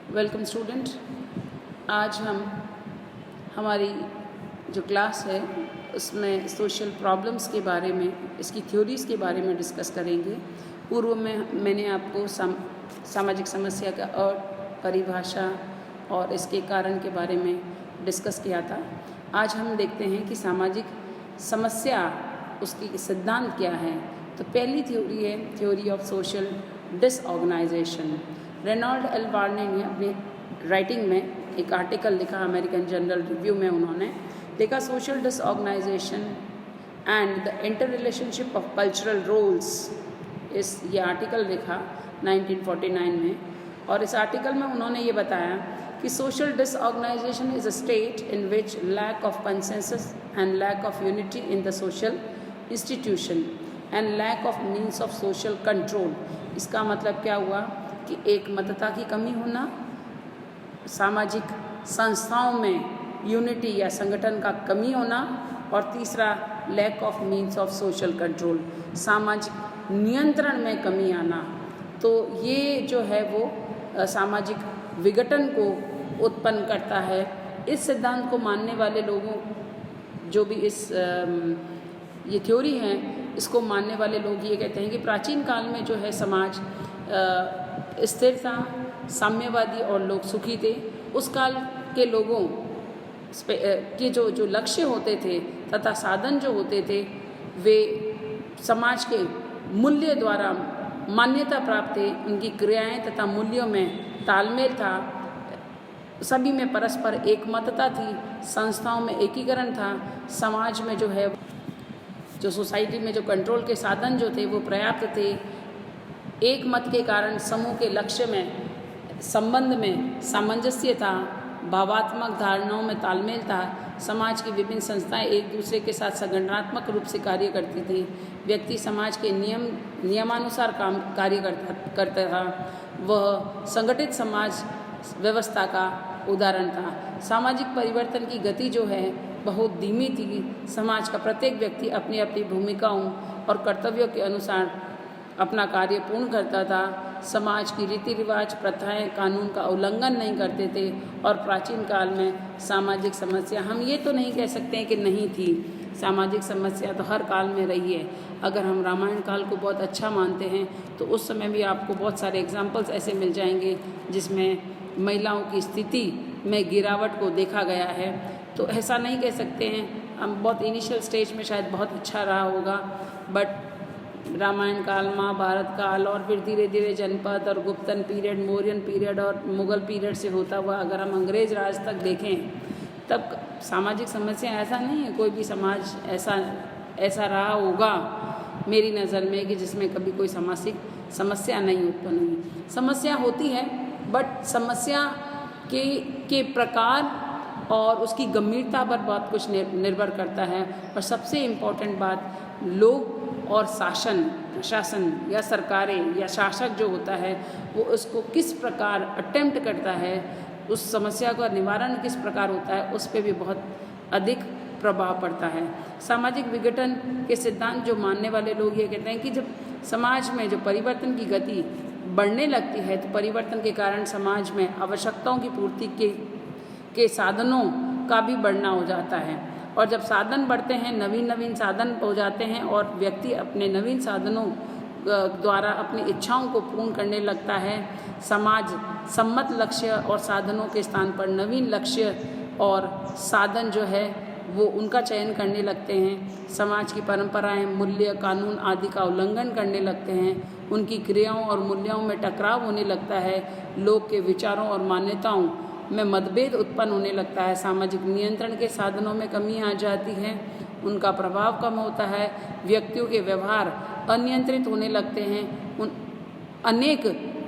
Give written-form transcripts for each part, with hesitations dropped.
Welcome student. आज हम हमारी जो क्लास है उसमें सोशल प्रॉब्लम्स के बारे में, इसकी थ्योरीज़ के बारे में डिस्कस करेंगे। पूर्व में मैंने आपको सामाजिक समस्या का अर्थ, परिभाषा और इसके कारण के बारे में डिस्कस किया था। आज हम देखते हैं कि सामाजिक समस्या, उसकी सिद्धांत क्या है। तो पहली थ्योरी है theory of social disorganization. Reynold L Warne ने अपनी राइटिंग में एक आर्टिकल लिखा, अमेरिकन जर्नल रिव्यू में उन्होंने लिखा, social disorganisation and the inter relationship of cultural roles. ये आर्टिकल लिखा 1949 में, और इस आर्टिकल में उन्होंने ये बताया कि social disorganisation is a state in which lack of consensus and lack of unity in the social institution and lack of means of social control. इसका मतलब क्या हुआ कि एकमतता की कमी होना, सामाजिक संस्थाओं में यूनिटी या संगठन का कमी होना, और तीसरा lack of means of social control, सामाजिक नियंत्रण में कमी आना। तो ये जो है वो सामाजिक विघटन को उत्पन्न करता है। इस सिद्धांत को मानने वाले लोगों, जो भी ये थ्योरी है, इसको मानने वाले लोग ये कहते हैं कि प्राचीन काल में जो है समाज स्थिर था, साम्यवादी और लोग सुखी थे। उस काल के लोगों के जो लक्ष्य होते थे तथा साधन जो होते थे, वे समाज के मूल्य द्वारा मान्यता प्राप्त थे। उनकी क्रियाएं तथा मूल्यों में तालमेल था, सभी में परस्पर एकमतता थी, संस्थाओं में एकीकरण था, समाज में जो है जो सोसाइटी में जो कंट्रोल के साधन जो थे वो पर्याप्त थे। एक मत के कारण समूह के लक्ष्य में, संबंध में सामंजस्य था, भावात्मक धारणाओं में तालमेल था, समाज की विभिन्न संस्थाएं एक दूसरे के साथ संगठनात्मक रूप से कार्य करती थी, व्यक्ति समाज के नियमानुसार कार्य करता था। वह संगठित समाज व्यवस्था का उदाहरण था। सामाजिक परिवर्तन की गति जो है बहुत धीमी थी। समाज का प्रत्येक व्यक्ति अपनी अपनी भूमिकाओं और कर्तव्यों के अनुसार अपना कार्य पूर्ण करता था। समाज की रीति रिवाज, प्रथाएं, कानून का उल्लंघन नहीं करते थे। और प्राचीन काल में सामाजिक समस्या, हम ये तो नहीं कह सकते हैं कि नहीं थी, सामाजिक समस्या तो हर काल में रही है। अगर हम रामायण काल को बहुत अच्छा मानते हैं तो उस समय भी आपको बहुत सारे एग्जाम्पल्स ऐसे मिल जाएंगे जिसमें महिलाओं की स्थिति में गिरावट को देखा गया है। तो ऐसा नहीं कह सकते हैं, हम बहुत इनिशियल स्टेज में शायद बहुत अच्छा रहा होगा, बट रामायण काल, महाभारत काल और फिर धीरे धीरे जनपद और गुप्तन पीरियड, मौर्यन पीरियड और मुग़ल पीरियड से होता हुआ अगर हम अंग्रेज़ राज तक देखें, तब सामाजिक समस्या ऐसा नहीं है कोई भी समाज ऐसा रहा होगा मेरी नज़र में कि जिसमें कभी कोई सामाजिक समस्या नहीं उत्पन्न हुई। समस्या होती है, बट समस्या के प्रकार और उसकी गंभीरता पर बहुत कुछ निर्भर करता है। और सबसे इम्पोर्टेंट बात, लोग और प्रशासन या सरकारें या शासक जो होता है वो उसको किस प्रकार अटेम्प्ट करता है, उस समस्या का निवारण किस प्रकार होता है, उस पर भी बहुत अधिक प्रभाव पड़ता है। सामाजिक विघटन के सिद्धांत जो मानने वाले लोग ये कहते हैं कि जब समाज में जो परिवर्तन की गति बढ़ने लगती है तो परिवर्तन के कारण समाज में आवश्यकताओं की पूर्ति के साधनों का भी बढ़ना हो जाता है। और जब साधन बढ़ते हैं, नवीन साधन हो जाते हैं और व्यक्ति अपने नवीन साधनों द्वारा अपनी इच्छाओं को पूर्ण करने लगता है। समाज सम्मत लक्ष्य और साधनों के स्थान पर नवीन लक्ष्य और साधन जो है वो उनका चयन करने लगते हैं। समाज की परंपराएं, मूल्य, कानून आदि का उल्लंघन करने लगते हैं। उनकी क्रियाओं और मूल्यों में टकराव होने लगता है। लोग के विचारों और मान्यताओं में मतभेद उत्पन्न होने लगता है। सामाजिक नियंत्रण के साधनों में कमी आ जाती है, उनका प्रभाव कम होता है। व्यक्तियों के व्यवहार अनियंत्रित होने लगते हैं। उन अनेक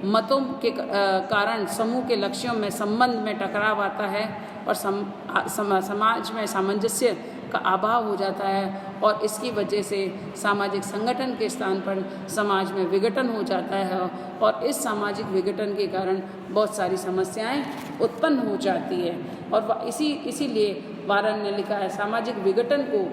मतों के कारण समूह के लक्ष्यों में संबंध में टकराव आता है और समाज में सामंजस्य का अभाव हो जाता है। और इसकी वजह से सामाजिक संगठन के स्थान पर समाज में विघटन हो जाता है। और इस सामाजिक विघटन के कारण बहुत सारी समस्याएं उत्पन्न हो जाती है। और इसीलिए वारन ने लिखा है, सामाजिक विघटन को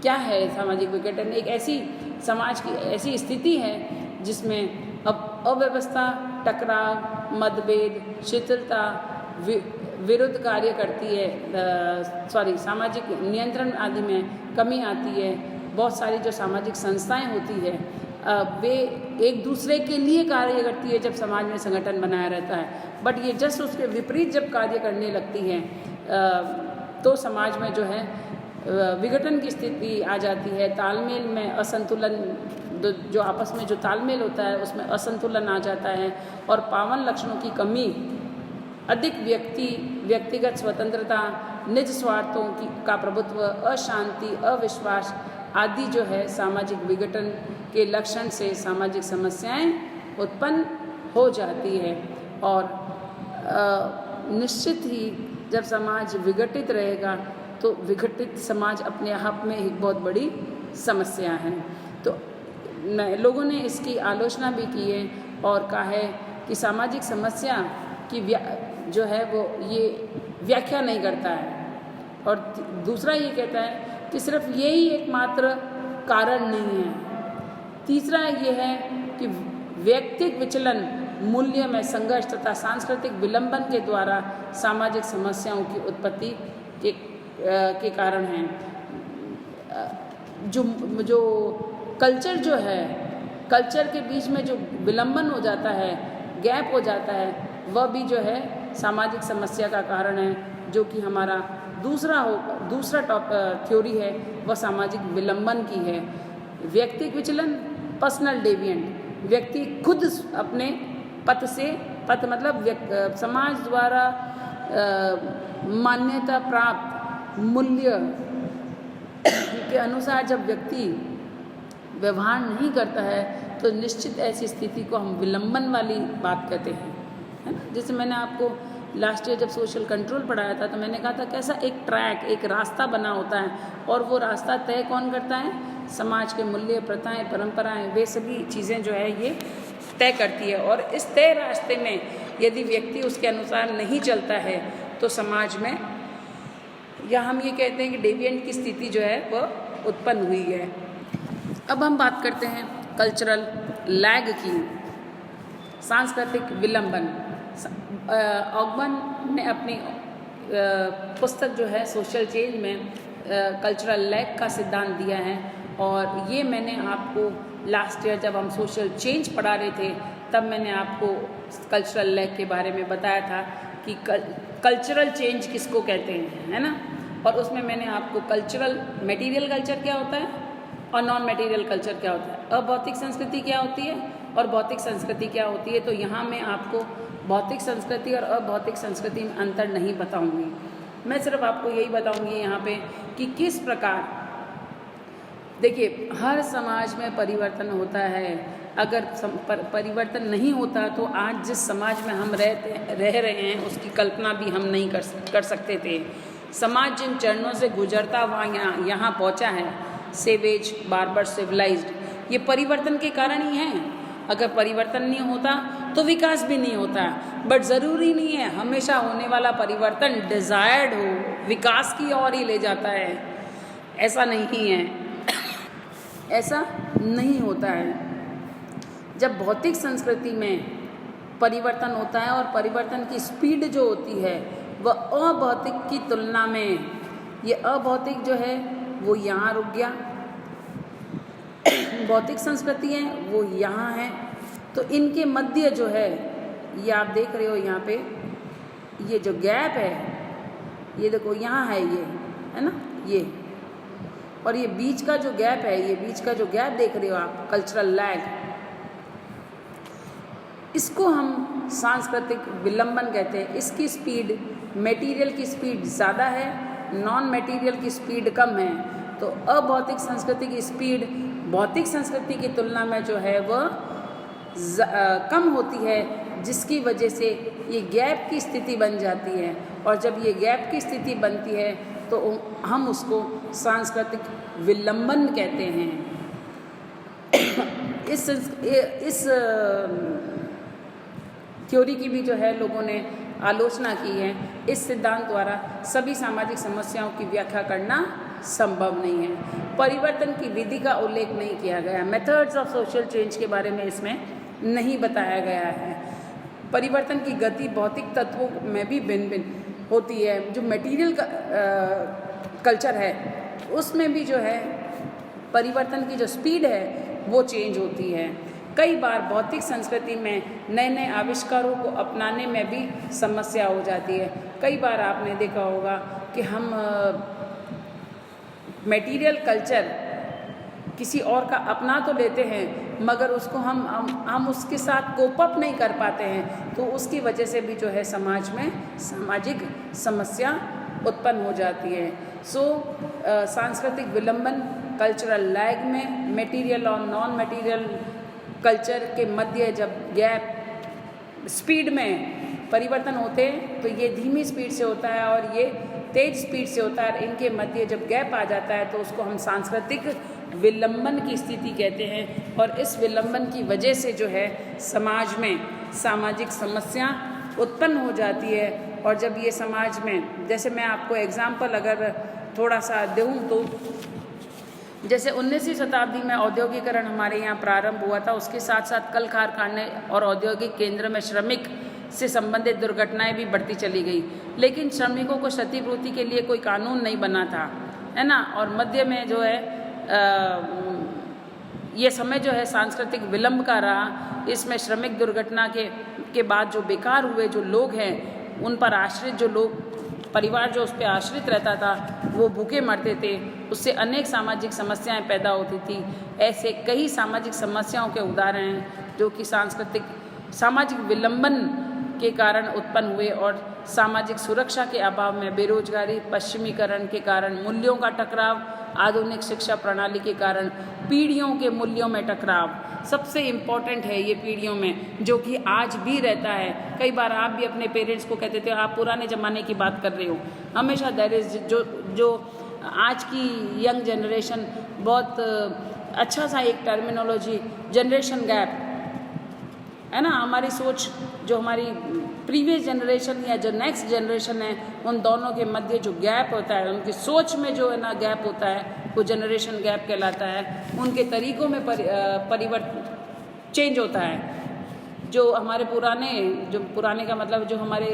क्या है? सामाजिक विघटन एक ऐसी समाज की ऐसी स्थिति है जिसमें अब अव्यवस्था टकराव, मतभेद, शिथिलता, विरुद्ध कार्य करती है, सामाजिक नियंत्रण आदि में कमी आती है। बहुत सारी जो सामाजिक संस्थाएं होती है वे एक दूसरे के लिए कार्य करती है जब समाज में संगठन बनाया रहता है, बट ये जस्ट उसके विपरीत जब कार्य करने लगती हैं तो समाज में जो है विघटन की स्थिति आ जाती है। तालमेल में असंतुलन, जो आपस में जो तालमेल होता है उसमें असंतुलन आ जाता है और पावन लक्षणों की कमी, अधिक व्यक्तिगत स्वतंत्रता, निज स्वार्थों का प्रभुत्व, अशांति, अविश्वास आदि जो है सामाजिक विघटन के लक्षण से सामाजिक समस्याएं उत्पन्न हो जाती है। और निश्चित ही जब समाज विघटित रहेगा तो विघटित समाज अपने आप में एक बहुत बड़ी समस्या है। तो लोगों ने इसकी आलोचना भी की है और कहा है कि सामाजिक समस्या की जो है वो ये व्याख्या नहीं करता है, और दूसरा ये कहता है कि सिर्फ यही एकमात्र कारण नहीं है। तीसरा ये है कि व्यक्तिगत विचलन, मूल्य में संघर्ष तथा सांस्कृतिक विलंबन के द्वारा सामाजिक समस्याओं की उत्पत्ति के कारण हैं। जो कल्चर जो है, कल्चर के बीच में जो विलंबन हो जाता है, गैप हो जाता है, वह भी जो है सामाजिक समस्या का कारण है। जो कि हमारा दूसरा थ्योरी है वह सामाजिक विलंबन की है। व्यक्तिगत विचलन, पर्सनल डेविएंट, व्यक्ति खुद अपने पथ मतलब समाज द्वारा मान्यता प्राप्त मूल्य के अनुसार जब व्यक्ति व्यवहार नहीं करता है तो निश्चित ऐसी स्थिति को हम विलंबन वाली बात कहते हैं, है ना। जैसे मैंने आपको लास्ट ईयर जब सोशल कंट्रोल पढ़ाया था तो मैंने कहा था कैसा एक ट्रैक, एक रास्ता बना होता है, और वो रास्ता तय कौन करता है? समाज के मूल्य, प्रथाएं, परंपराएं, वे सभी चीज़ें जो है ये तय करती है। और इस तय रास्ते में यदि व्यक्ति उसके अनुसार नहीं चलता है तो समाज में, या हम ये कहते हैं कि डेविएंट की स्थिति जो है वह उत्पन्न हुई है। अब हम बात करते हैं कल्चरल लैग की, सांस्कृतिक विलंबन। ऑगबन ने अपनी पुस्तक जो है सोशल चेंज में कल्चरल लैग का सिद्धांत दिया है, और ये मैंने आपको लास्ट ईयर जब हम सोशल चेंज पढ़ा रहे थे तब मैंने आपको कल्चरल लैग के बारे में बताया था कि कल्चरल चेंज किसको कहते हैं, है ना। और उसमें मैंने आपको मटेरियल कल्चर क्या होता है और नॉन मटेरियल कल्चर क्या होता है, अभौतिक संस्कृति क्या होती है और भौतिक संस्कृति क्या होती है। तो यहाँ मैं आपको भौतिक संस्कृति और अभौतिक संस्कृति में अंतर नहीं बताऊंगी, मैं सिर्फ आपको यही बताऊंगी यहाँ पे कि किस प्रकार, देखिए हर समाज में परिवर्तन होता है। अगर परिवर्तन नहीं होता तो आज जिस समाज में हम रह रहे हैं उसकी कल्पना भी हम नहीं कर सकते थे। समाज जिन चरणों से गुजरता हुआ यहाँ पहुँचा है, सेवेज, बार्बर, सिविलाइज्ड, ये परिवर्तन के कारण ही है। अगर परिवर्तन नहीं होता तो विकास भी नहीं होता। बट ज़रूरी नहीं है हमेशा होने वाला परिवर्तन डिज़ायर्ड हो, विकास की ओर ही ले जाता है, ऐसा नहीं है, ऐसा नहीं होता है। जब भौतिक संस्कृति में परिवर्तन होता है और परिवर्तन की स्पीड जो होती है वह अभौतिक की तुलना में, ये अभौतिक जो है वो यहाँ रुक गया, भौतिक संस्कृति है वो यहाँ है, तो इनके मध्य जो है ये आप देख रहे हो यहाँ पे, ये जो गैप है ये देखो यहाँ है, ये है ना, ये, और ये बीच का जो गैप है, ये बीच का जो गैप देख रहे हो आप, कल्चरल लैग, इसको हम सांस्कृतिक विलंबन कहते हैं। इसकी स्पीड, मटेरियल की स्पीड ज़्यादा है, नॉन मटेरियल की स्पीड कम है। तो अभौतिक संस्कृति की स्पीड भौतिक संस्कृति की तुलना में जो है वह कम होती है, जिसकी वजह से ये गैप की स्थिति बन जाती है। और जब ये गैप की स्थिति बनती है तो हम उसको सांस्कृतिक विलंबन कहते हैं। इस थ्योरी की भी जो है लोगों ने आलोचना की है। इस सिद्धांत द्वारा सभी सामाजिक समस्याओं की व्याख्या करना संभव नहीं है। परिवर्तन की विधि का उल्लेख नहीं किया गया, मेथड्स ऑफ सोशल चेंज के बारे में इसमें नहीं बताया गया है। परिवर्तन की गति भौतिक तत्वों में भी भिन्न भिन्न होती है। जो मटेरियल कल्चर है उसमें भी जो है परिवर्तन की जो स्पीड है वो चेंज होती है। कई बार भौतिक संस्कृति में नए नए आविष्कारों को अपनाने में भी समस्या हो जाती है। कई बार आपने देखा होगा कि हम मटेरियल कल्चर किसी और का अपना तो लेते हैं मगर उसको हम उसके साथ कोप अप नहीं कर पाते हैं, तो उसकी वजह से भी जो है समाज में सामाजिक समस्या उत्पन्न हो जाती है। सांस्कृतिक विलंबन कल्चरल लैग में मटेरियल और नॉन मटेरियल कल्चर के मध्य जब गैप स्पीड में परिवर्तन होते हैं तो ये धीमी स्पीड से होता है और ये तेज स्पीड से होता है। इनके मध्य जब गैप आ जाता है तो उसको हम सांस्कृतिक विलंबन की स्थिति कहते हैं। और इस विलंबन की वजह से जो है समाज में सामाजिक समस्या उत्पन्न हो जाती है। और जब ये समाज में, जैसे मैं आपको एग्जाम्पल अगर थोड़ा सा दूँ तो जैसे 19वीं शताब्दी में औद्योगिकरण हमारे यहाँ प्रारंभ हुआ था, उसके साथ साथ कल कारखाने और औद्योगिक केंद्र में श्रमिक से संबंधित दुर्घटनाएं भी बढ़ती चली गई, लेकिन श्रमिकों को क्षतिपूर्ति के लिए कोई कानून नहीं बना था, है ना। और मध्य में जो है ये समय जो है सांस्कृतिक विलंब का रहा। इसमें श्रमिक दुर्घटना के बाद जो बेकार हुए जो लोग हैं उन पर आश्रित जो लोग परिवार जो उस पर आश्रित रहता था वो भूखे मरते थे, उससे अनेक सामाजिक समस्याएं पैदा होती थी। ऐसे कई सामाजिक समस्याओं के उदाहरण हैं जो कि सामाजिक विलंबन के कारण उत्पन्न हुए और सामाजिक सुरक्षा के अभाव में बेरोजगारी, पश्चिमीकरण के कारण मूल्यों का टकराव, आधुनिक शिक्षा प्रणाली के कारण पीढ़ियों के मूल्यों में टकराव सबसे इम्पॉर्टेंट है। ये पीढ़ियों में जो कि आज भी रहता है। कई बार आप भी अपने पेरेंट्स को कहते थे आप पुराने ज़माने की बात कर रहे हो, हमेशा देयर इज जो आज की यंग जनरेशन बहुत अच्छा सा एक टर्मिनोलॉजी जनरेशन गैप है ना। हमारी सोच जो हमारी प्रीवियस जनरेशन या जो नेक्स्ट जनरेशन है उन दोनों के मध्य जो गैप होता है, उनकी सोच में जो है ना गैप होता है वो जनरेशन गैप कहलाता है। उनके तरीक़ों में परिवर्तन चेंज होता है। जो हमारे पुराने का मतलब जो हमारे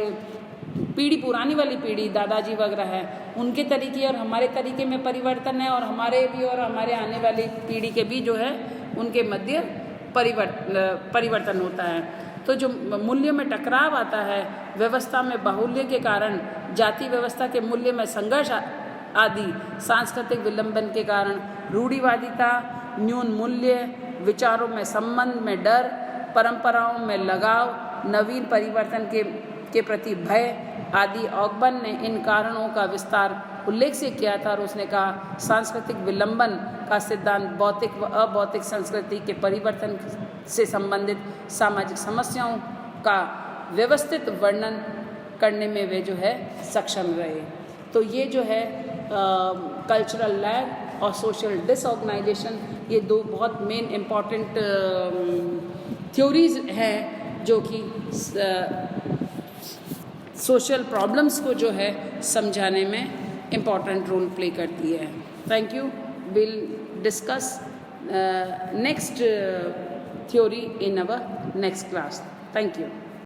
पुरानी वाली पीढ़ी दादाजी वगैरह है उनके तरीके और हमारे तरीके में परिवर्तन है, और हमारे भी और हमारे आने वाली पीढ़ी के भी जो है उनके मध्य परिवर्तन होता है। तो जो मूल्य में टकराव आता है, व्यवस्था में बाहुल्य के कारण, जाति व्यवस्था के मूल्य में संघर्ष आदि, सांस्कृतिक विलंबन के कारण रूढ़िवादिता, न्यून मूल्य, विचारों में संबंध में डर, परंपराओं में लगाव, नवीन परिवर्तन के प्रति भय आदि ऑकबर्न ने इन कारणों का विस्तार उल्लेख से किया था। और उसने कहा सांस्कृतिक विलंबन का सिद्धांत भौतिक व अभौतिक संस्कृति के परिवर्तन से संबंधित सामाजिक समस्याओं का व्यवस्थित वर्णन करने में वे जो है सक्षम रहे। तो ये जो है कल्चरल लैग और सोशल डिसऑर्गेनाइजेशन, ये दो बहुत मेन इम्पॉर्टेंट थ्योरीज हैं जो कि सोशल प्रॉब्लम्स को जो है समझाने में इम्पॉर्टेंट रोल प्ले करती है। Thank you. Will discuss next theory in our next class. Thank you.